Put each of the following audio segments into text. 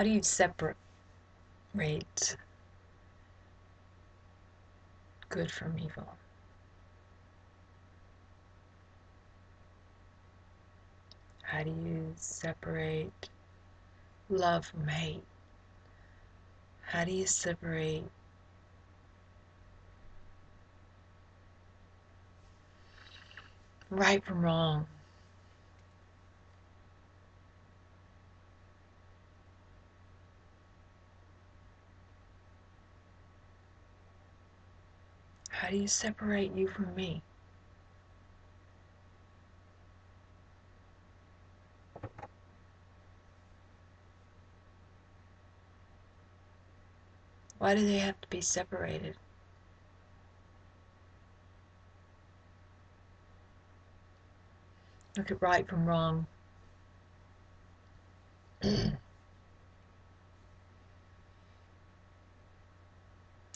How do you separate good from evil? How do you separate love from hate? How do you separate right from wrong? How do you separate you from me? Why do they have to be separated? Look at right from wrong.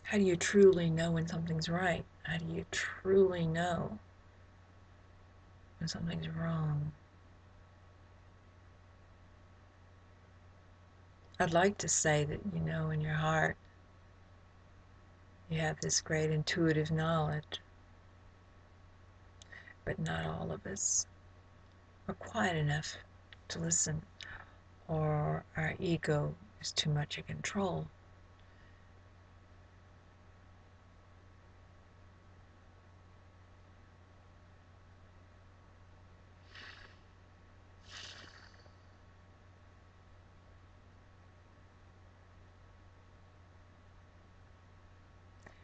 How do you truly know when something's right? How do you truly know when something's wrong? I'd like to say that you know in your heart you have this great intuitive knowledge, but not all of us are quiet enough to listen, or our ego is too much in control.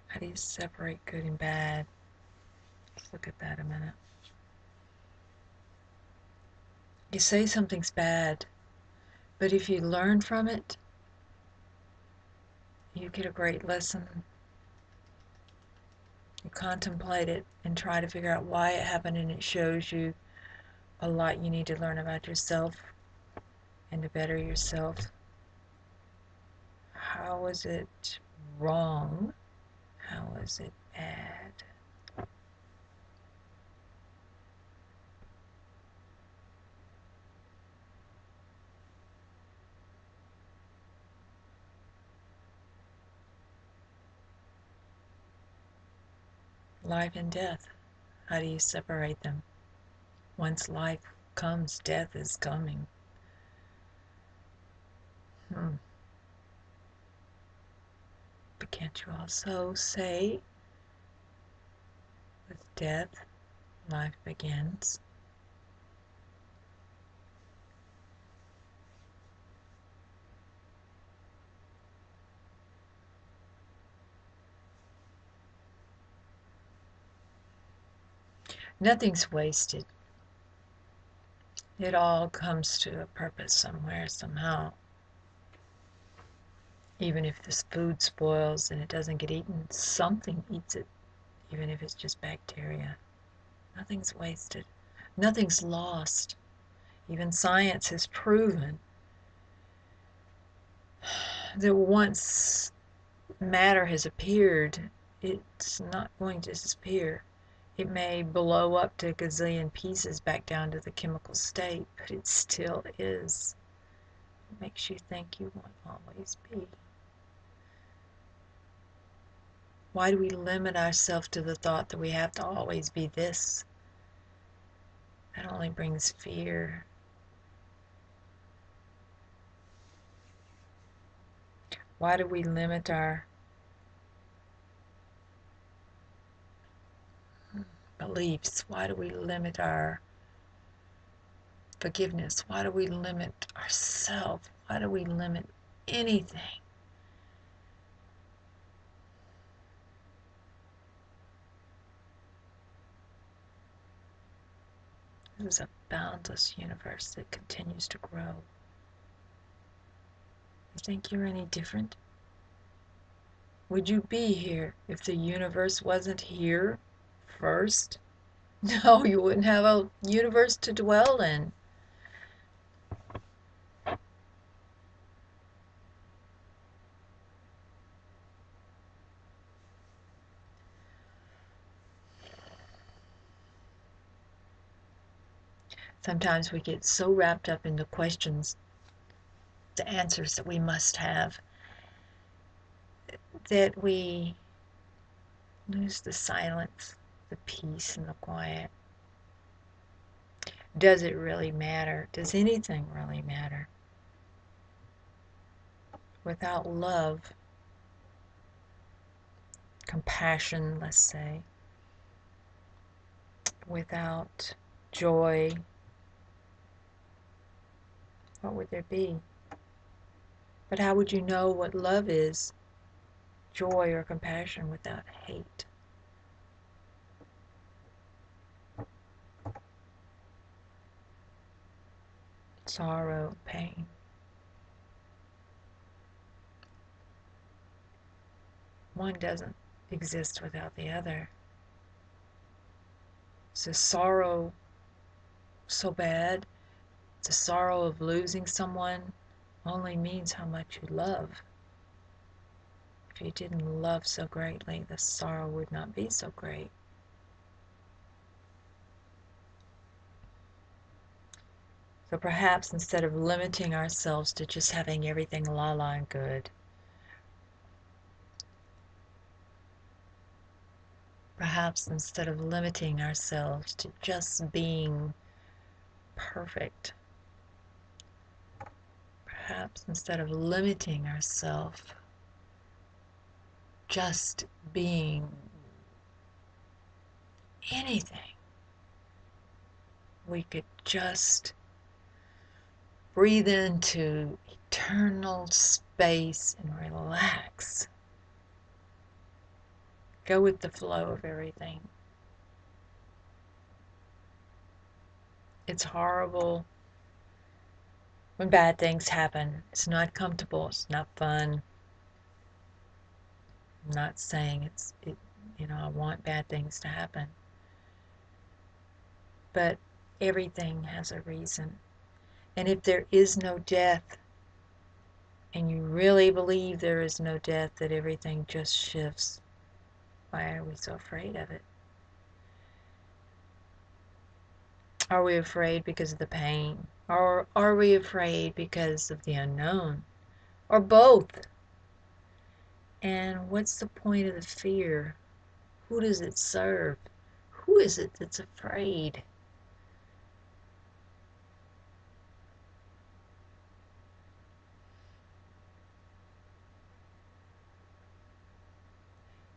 How do you separate good and bad? Let's look at that a minute. You say something's bad, but if you learn from it, you get a great lesson. You contemplate it and try to figure out why it happened, and it shows you a lot you need to learn about yourself and to better yourself. How is it wrong? How is it bad? Life and death. How do you separate them? Once life comes, death is coming. But can't you also say, with death, life begins? Nothing's wasted. It all comes to a purpose somewhere, somehow. Even if this food spoils and it doesn't get eaten, something eats it, even if it's just bacteria. Nothing's wasted. Nothing's lost. Even science has proven that once matter has appeared, it's not going to disappear. It may blow up to a gazillion pieces back down to the chemical state, but it still is. It makes you think you won't always be. Why do we limit ourselves to the thought that we have to always be this? That only brings fear. Why do we limit our beliefs? Why do we limit our forgiveness? Why do we limit ourselves? Why do we limit anything? This is a boundless universe that continues to grow. You think you're any different? Would you be here if the universe wasn't here first? No, you wouldn't have a universe to dwell in. Sometimes we get so wrapped up in the questions the answers that we must have, that we lose the silence, the peace, and the quiet. Does it really matter? Does anything really matter? Without love, compassion, let's say, without joy, what would there be? But how would you know what love is, joy or compassion, without hate? Sorrow, pain. One doesn't exist without the other. So sorrow so bad, the sorrow of losing someone only means how much you love. If you didn't love so greatly, the sorrow would not be so great. So perhaps instead of limiting ourselves to just having everything la-la and good, perhaps instead of limiting ourselves to just being perfect, perhaps instead of limiting ourselves just being anything, we could just breathe into eternal space and relax. Go with the flow of everything. It's horrible when bad things happen. It's not comfortable. It's not fun. I'm not saying I want bad things to happen. But everything has a reason. And if there is no death, and you really believe there is no death, that everything just shifts, why are we so afraid of it? Are we afraid because of the pain? Or are we afraid because of the unknown? Or both? And what's the point of the fear? Who does it serve? Who is it that's afraid?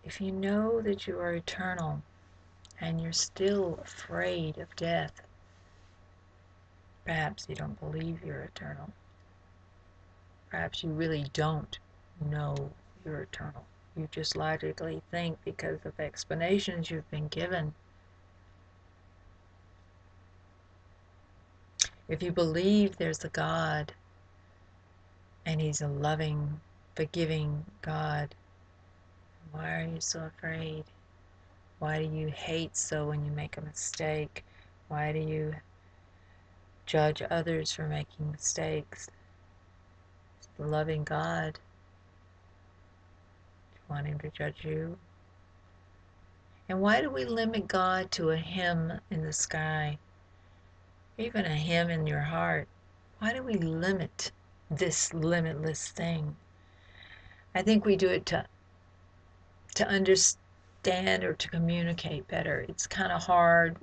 If you know that you are eternal and you're still afraid of death, perhaps you don't believe you're eternal. Perhaps you really don't know you're eternal. You just logically think because of explanations you've been given. If you believe there's a God and He's a loving, forgiving God, why are you so afraid? Why do you hate so when you make a mistake? Why do you judge others for making mistakes? It's the loving God. Do you want Him to judge you? And why do we limit God to a hymn in the sky? Even a hymn in your heart. Why do we limit this limitless thing? I think we do it to understand or to communicate better. It's kind of hard.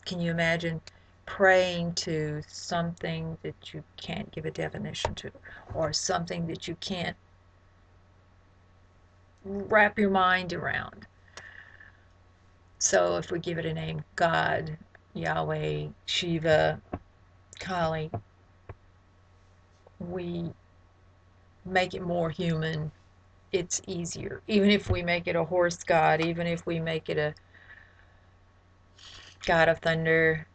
Can you imagine praying to something that you can't give a definition to, or something that you can't wrap your mind around? So if we give it a name, God, Yahweh, Shiva, Kali, we make it more human. It's easier. Even if we make it a horse god, even if we make it a god of thunder,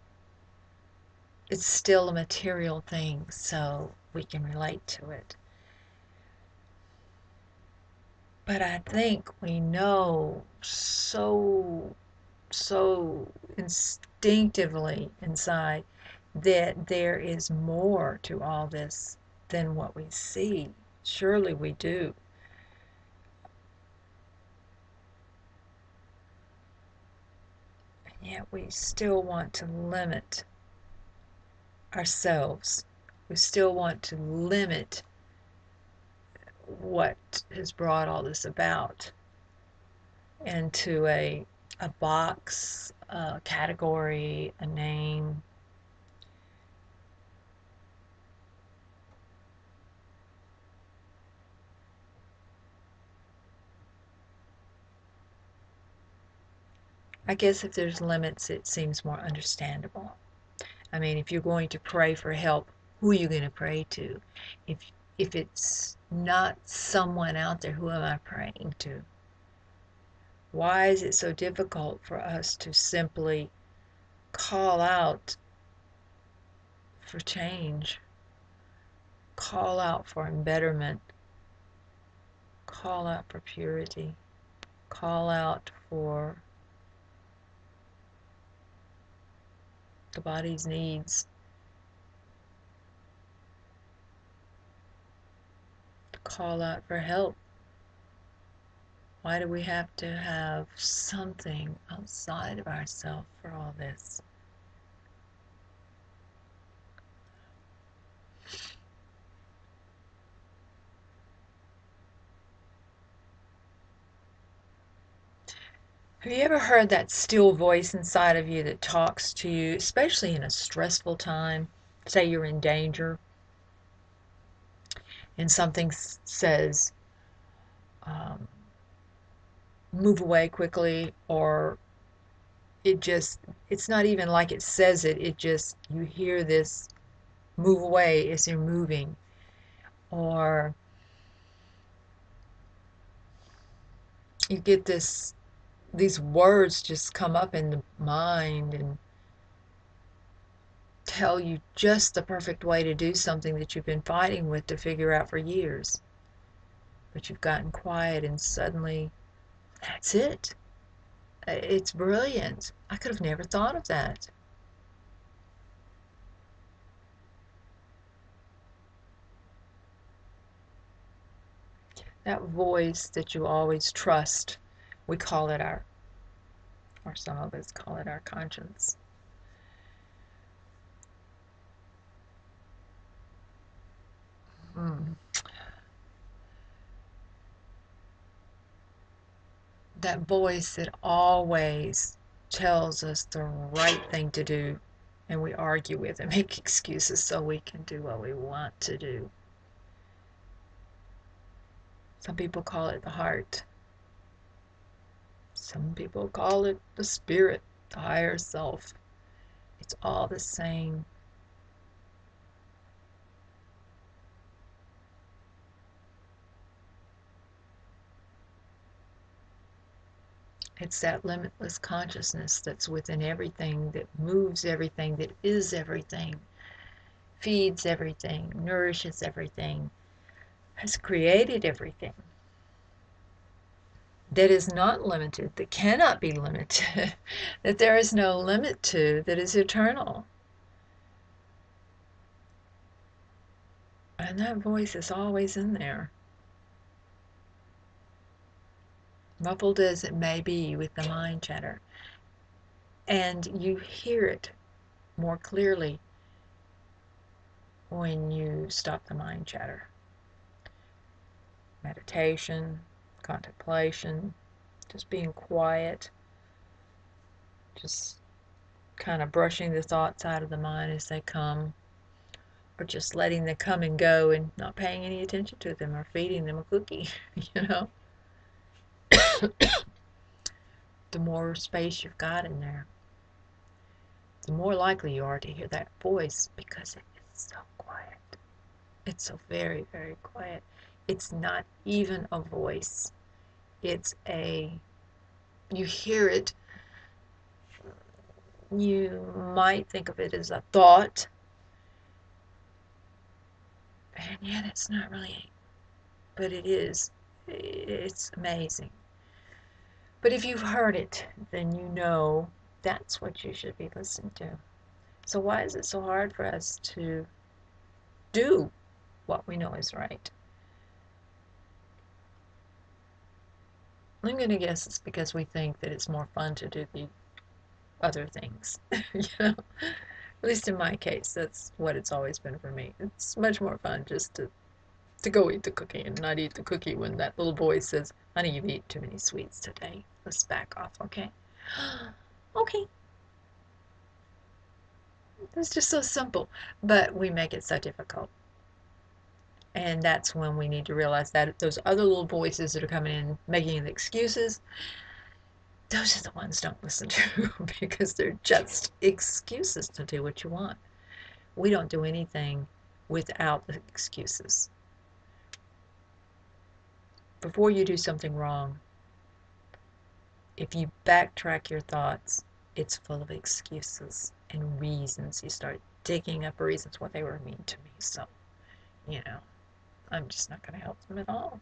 it's still a material thing, so we can relate to it. But I think we know so instinctively inside that there is more to all this than what we see. Surely we do. And yet we still want to limit ourselves. We still want to limit what has brought all this about into a box, a category, a name. I guess if there's limits, it seems more understandable. I mean, if you're going to pray for help, who are you going to pray to? If if it's not someone out there, who am I praying to? Why is it so difficult for us to simply call out for change, call out for betterment, call out for purity, call out for the body's needs, call out for help? Why do we have to have something outside of ourselves for all this? Have you ever heard that still voice inside of you that talks to you, especially in a stressful time? Say you're in danger and something says, um, move away quickly, or it's not even like it says it, you hear this, move away as you're moving, or you get these words just come up in the mind and tell you just the perfect way to do something that you've been fighting with to figure out for years. But you've gotten quiet and suddenly that's it. It's brilliant. I could have never thought of that. That voice that you always trust, we call it or some of us call it our conscience. Mm. That voice that always tells us the right thing to do, and we argue with and make excuses so we can do what we want to do. Some people call it the heart. Some people call it the spirit, the higher self. It's all the same. It's that limitless consciousness that's within everything, that moves everything, that is everything, feeds everything, nourishes everything, has created everything. That is not limited, that cannot be limited, that there is no limit to, that is eternal. And that voice is always in there, muffled as it may be with the mind chatter. And you hear it more clearly when you stop the mind chatter. Meditation, contemplation, just being quiet, just kind of brushing the thoughts out of the mind as they come, or just letting them come and go and not paying any attention to them or feeding them a cookie, you know. The more space you've got in there, the more likely you are to hear that voice, because it is so quiet. It's so very, very quiet. It's not even a voice. You hear it, you might think of it as a thought, and yet it's not really, but it is. It's amazing. But if you've heard it, then you know that's what you should be listening to. So why is it so hard for us to do what we know is right? I'm going to guess it's because we think that it's more fun to do the other things. You know, at least in my case, that's what it's always been for me. It's much more fun just to to go eat the cookie and not eat the cookie when that little boy says, honey, you've eaten too many sweets today. Let's back off, okay? Okay. It's just so simple, but we make it so difficult. And that's when we need to realize that those other little voices that are coming in making the excuses, those are the ones don't listen to because they're just excuses to do what you want. We don't do anything without the excuses. Before you do something wrong, if you backtrack your thoughts, it's full of excuses and reasons. You start digging up reasons why they were mean to me. So, you know, I'm just not going to help them at all.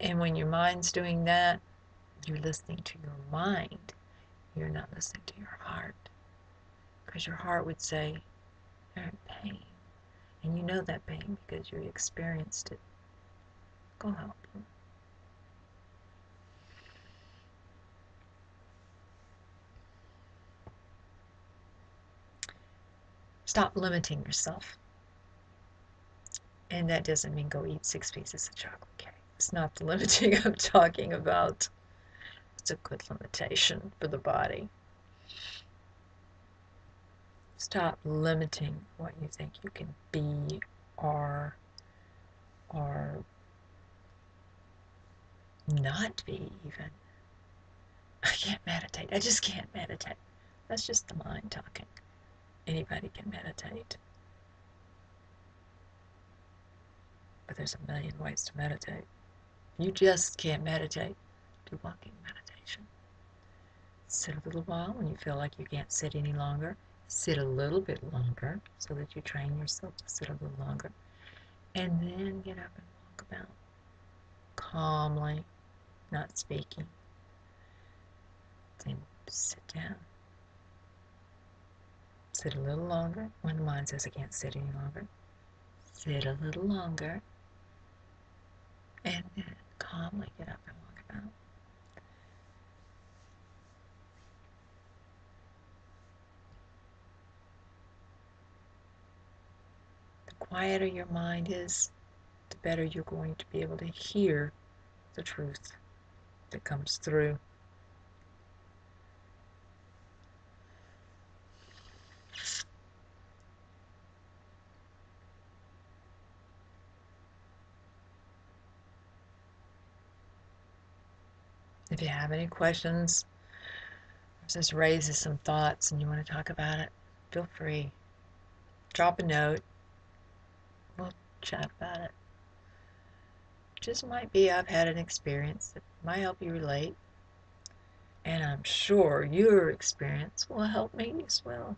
And when your mind's doing that, you're listening to your mind. You're not listening to your heart. Because your heart would say, they're in pain. And you know that pain because you experienced it. Go help them. Stop limiting yourself. And that doesn't mean go eat 6 pieces of chocolate cake. It's not the limiting I'm talking about. It's a good limitation for the body. Stop limiting what you think you can be or not be even. I can't meditate. I just can't meditate. That's just the mind talking. Anybody can meditate. But there's a million ways to meditate. You just can't meditate. Do walking meditation. Sit a little while when you feel like you can't sit any longer. Sit a little bit longer so that you train yourself to sit a little longer. And then get up and walk about calmly, not speaking. Then sit down. Sit a little longer when the mind says I can't sit any longer. Sit a little longer. And then calmly get up and walk about. The quieter your mind is, the better you're going to be able to hear the truth that comes through. If you have any questions, if this raises some thoughts and you want to talk about it, feel free. Drop a note. We'll chat about it. Just might be I've had an experience that might help you relate. And I'm sure your experience will help me as well.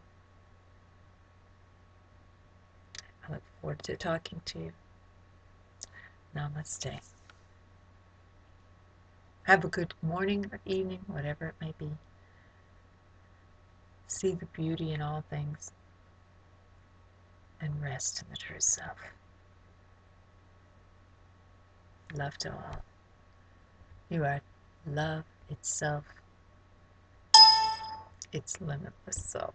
I look forward to talking to you. Namaste. Have a good morning or evening, whatever it may be. See the beauty in all things and rest in the true self. Love to all. You are love itself, its limitless self.